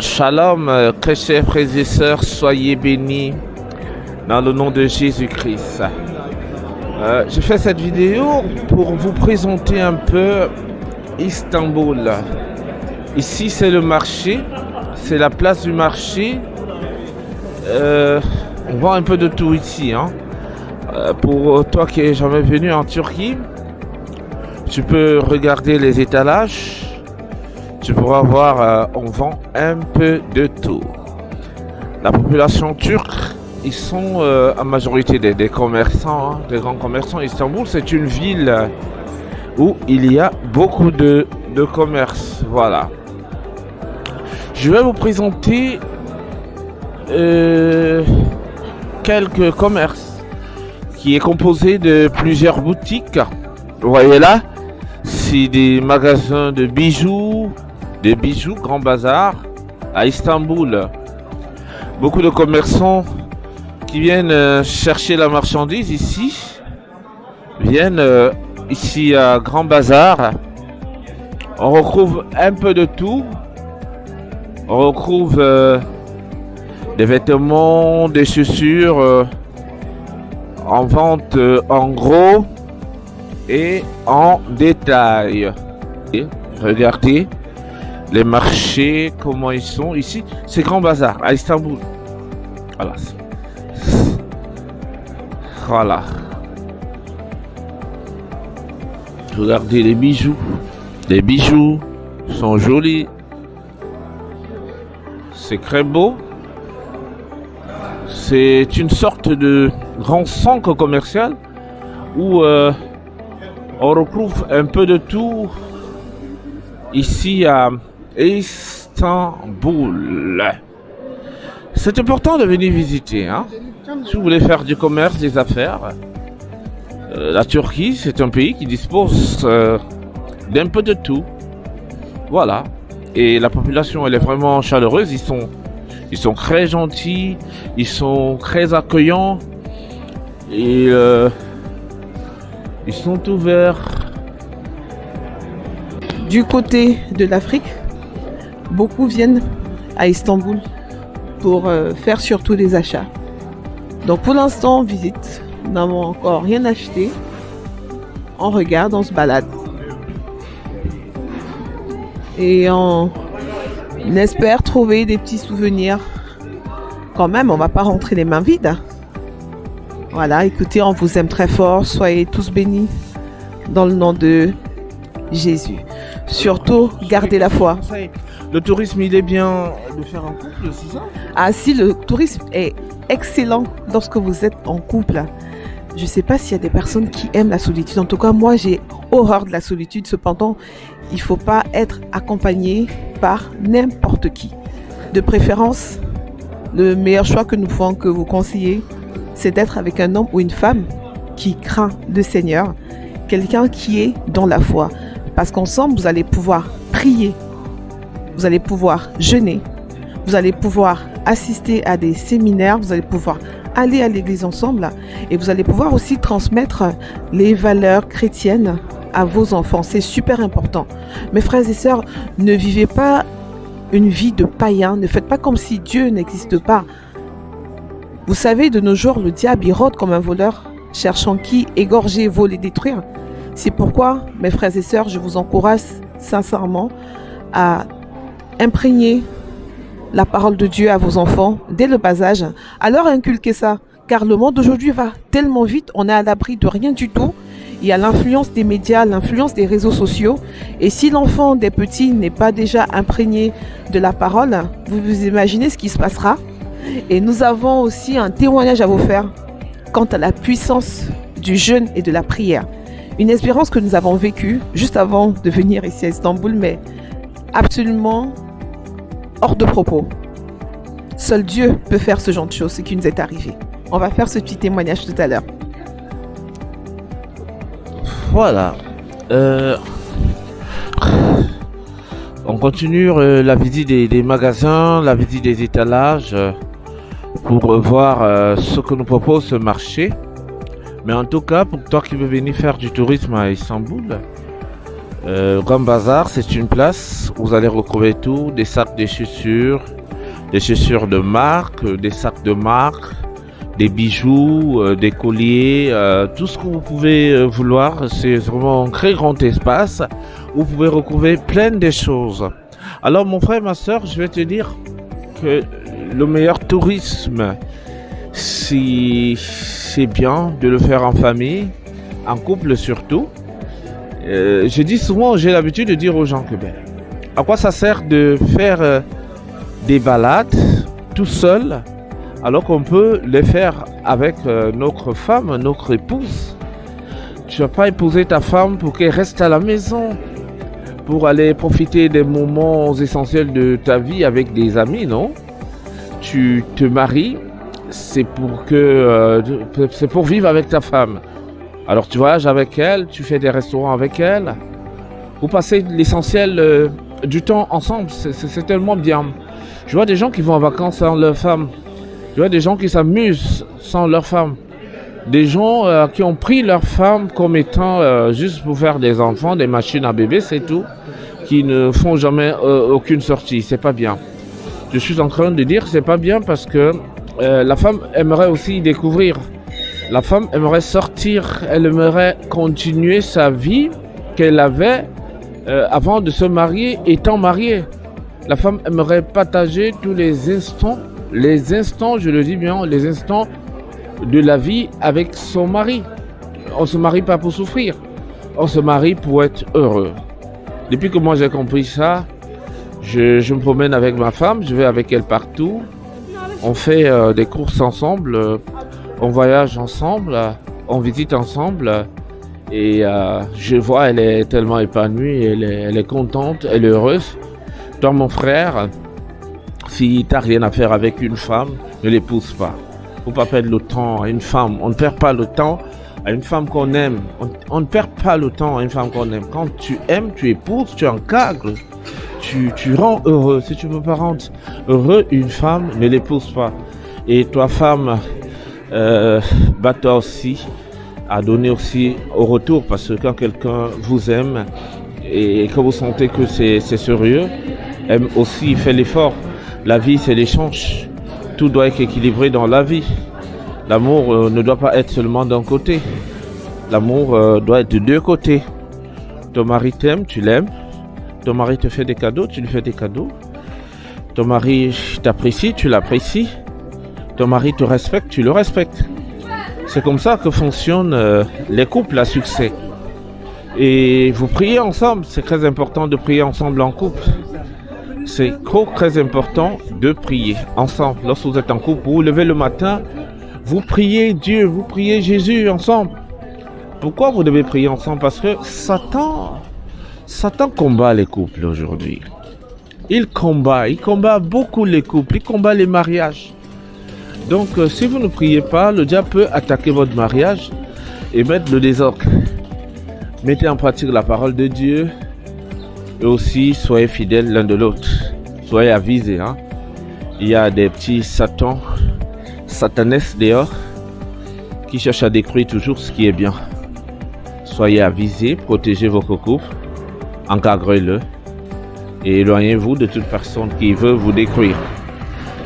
Shalom, chers frères et sœurs, soyez bénis dans le nom de Jésus-Christ. Je fais cette vidéo pour vous présenter un peu Istanbul. Ici, c'est le marché, c'est la place du marché. On vend un peu de tout ici. Pour toi qui n'es jamais venu en Turquie, tu peux regarder les étalages. Tu pourras voir, on vend un peu de tout. La population turque, ils sont en majorité des commerçants, des grands commerçants. Istanbul, c'est une ville où il y a beaucoup de commerce. Voilà. Je vais vous présenter quelques commerces qui est composé de plusieurs boutiques. Vous voyez là, c'est des magasins de bijoux, Grand Bazar à Istanbul. Beaucoup de commerçants qui viennent chercher la marchandise ici, viennent ici à Grand Bazar. On retrouve un peu de tout. On retrouve des vêtements, des chaussures en vente en gros et en détail. Et regardez les marchés, comment ils sont ici. C'est Grand Bazar à Istanbul. Voilà. Voilà. Regardez les bijoux. Les bijoux sont jolis. C'est très beau. C'est une sorte de grand centre commercial où on retrouve un peu de tout ici à Istanbul. C'est important de venir visiter. Si vous voulez faire du commerce, des affaires. La Turquie, c'est un pays qui dispose d'un peu de tout. Voilà. Et la population, elle est vraiment chaleureuse. Ils sont très gentils. Ils sont très accueillants. Et ils sont ouverts. Du côté de l'Afrique, beaucoup viennent à Istanbul pour faire surtout des achats. Donc pour l'instant, on visite. Nous n'avons encore rien acheté. On regarde, on se balade. Et on espère trouver des petits souvenirs. Quand même, on ne va pas rentrer les mains vides. Voilà, écoutez, on vous aime très fort. Soyez tous bénis dans le nom de Jésus. Surtout, gardez la foi. Le tourisme, il est bien de faire en couple, c'est ça? Ah si, le tourisme est excellent lorsque vous êtes en couple. Je ne sais pas s'il y a des personnes qui aiment la solitude. En tout cas, moi, j'ai horreur de la solitude. Cependant, il ne faut pas être accompagné par n'importe qui. De préférence, le meilleur choix que nous pouvons que vous conseiller, c'est d'être avec un homme ou une femme qui craint le Seigneur, quelqu'un qui est dans la foi. Parce qu'ensemble, vous allez pouvoir prier, vous allez pouvoir jeûner, vous allez pouvoir assister à des séminaires, vous allez pouvoir aller à l'église ensemble et vous allez pouvoir aussi transmettre les valeurs chrétiennes à vos enfants. C'est super important. Mes frères et sœurs, ne vivez pas une vie de païen, ne faites pas comme si Dieu n'existe pas. Vous savez, de nos jours, le diable il rôde comme un voleur, cherchant qui égorger, voler, détruire. C'est pourquoi, mes frères et sœurs, je vous encourage sincèrement à imprégner la parole de Dieu à vos enfants dès le bas âge, à leur inculquer ça. Car le monde d'aujourd'hui va tellement vite, on est à l'abri de rien du tout. Il y a l'influence des médias, l'influence des réseaux sociaux. Et si l'enfant des petits n'est pas déjà imprégné de la parole, vous vous imaginez ce qui se passera. Et nous avons aussi un témoignage à vous faire quant à la puissance du jeûne et de la prière. Une expérience que nous avons vécue juste avant de venir ici à Istanbul, mais absolument hors de propos. Seul Dieu peut faire ce genre de choses, ce qui nous est arrivé. On va faire ce petit témoignage tout à l'heure. Voilà. On continue la visite des magasins, la visite des étalages pour voir ce que nous propose ce marché. Mais en tout cas, pour toi qui veux venir faire du tourisme à Istanbul, Grand Bazar, c'est une place où vous allez retrouver tout, des sacs de chaussures, des chaussures de marque, des sacs de marque, des bijoux, des colliers, tout ce que vous pouvez vouloir. C'est vraiment un très grand espace où vous pouvez retrouver plein de choses. Alors mon frère, ma soeur, je vais te dire que le meilleur tourisme, c'est bien de le faire en famille, en couple surtout. Je dis souvent, j'ai l'habitude de dire aux gens que à quoi ça sert de faire des balades tout seul alors qu'on peut les faire avec notre femme, notre épouse. Tu vas pas épouser ta femme pour qu'elle reste à la maison, pour aller profiter des moments essentiels de ta vie avec des amis, non? Tu te maries, c'est pour vivre avec ta femme. Alors tu voyages avec elle, tu fais des restaurants avec elle, vous passez l'essentiel du temps ensemble, c'est tellement bien. Je vois des gens qui vont en vacances sans leur femme, je vois des gens qui s'amusent sans leur femme, des gens qui ont pris leur femme comme étant juste pour faire des enfants, des machines à bébé, c'est tout, qui ne font jamais aucune sortie, c'est pas bien. Je suis en train de dire c'est pas bien parce que la femme aimerait aussi découvrir. La femme aimerait sortir, elle aimerait continuer sa vie qu'elle avait avant de se marier, étant mariée. La femme aimerait partager tous les instants, je le dis bien, les instants de la vie avec son mari. On ne se marie pas pour souffrir, on se marie pour être heureux. Depuis que moi j'ai compris ça, je me promène avec ma femme, je vais avec elle partout. On fait des courses ensemble. On voyage ensemble, on visite ensemble et je vois elle est tellement épanouie, elle est contente, elle est heureuse. Toi mon frère, si tu n'as rien à faire avec une femme, ne l'épouse pas. Faut pas perdre le temps à une femme, on ne perd pas le temps à une femme qu'on aime. On ne perd pas le temps à une femme qu'on aime. Quand tu aimes, tu épouses, tu encadres, tu rends heureux. Si tu ne peux pas rendre heureux une femme, ne l'épouse pas. Et toi femme, toi aussi à donner aussi au retour, parce que quand quelqu'un vous aime et que vous sentez que c'est sérieux, aime aussi, fait l'effort. La vie c'est l'échange, tout doit être équilibré dans la vie. L'amour ne doit pas être seulement d'un côté, l'amour doit être de deux côtés. Ton mari t'aime, tu l'aimes, ton mari te fait des cadeaux, tu lui fais des cadeaux, ton mari t'apprécie, tu l'apprécies. Ton mari te respecte, tu le respectes. C'est comme ça que fonctionnent les couples à succès. Et vous priez ensemble, c'est très important de prier ensemble en couple. C'est très important de prier ensemble. Lorsque vous êtes en couple, vous vous levez le matin, vous priez Dieu, vous priez Jésus ensemble. Pourquoi vous devez prier ensemble? Parce que Satan combat les couples aujourd'hui. Il combat beaucoup les couples, il combat les mariages. Donc, si vous ne priez pas, le diable peut attaquer votre mariage et mettre le désordre. Mettez en pratique la parole de Dieu et aussi soyez fidèles l'un de l'autre. Soyez avisés. Il y a des petits satanesses dehors qui cherchent à détruire toujours ce qui est bien. Soyez avisés, protégez votre couple, encadrez-le et éloignez-vous de toute personne qui veut vous détruire.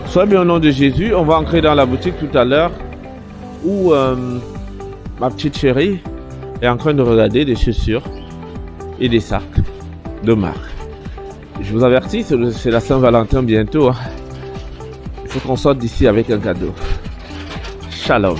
Sois bien au nom de Jésus. On va entrer dans la boutique tout à l'heure où ma petite chérie est en train de regarder des chaussures et des sacs de marque. Je vous avertis, c'est la Saint-Valentin bientôt. Il faut qu'on sorte d'ici avec un cadeau. Shalom.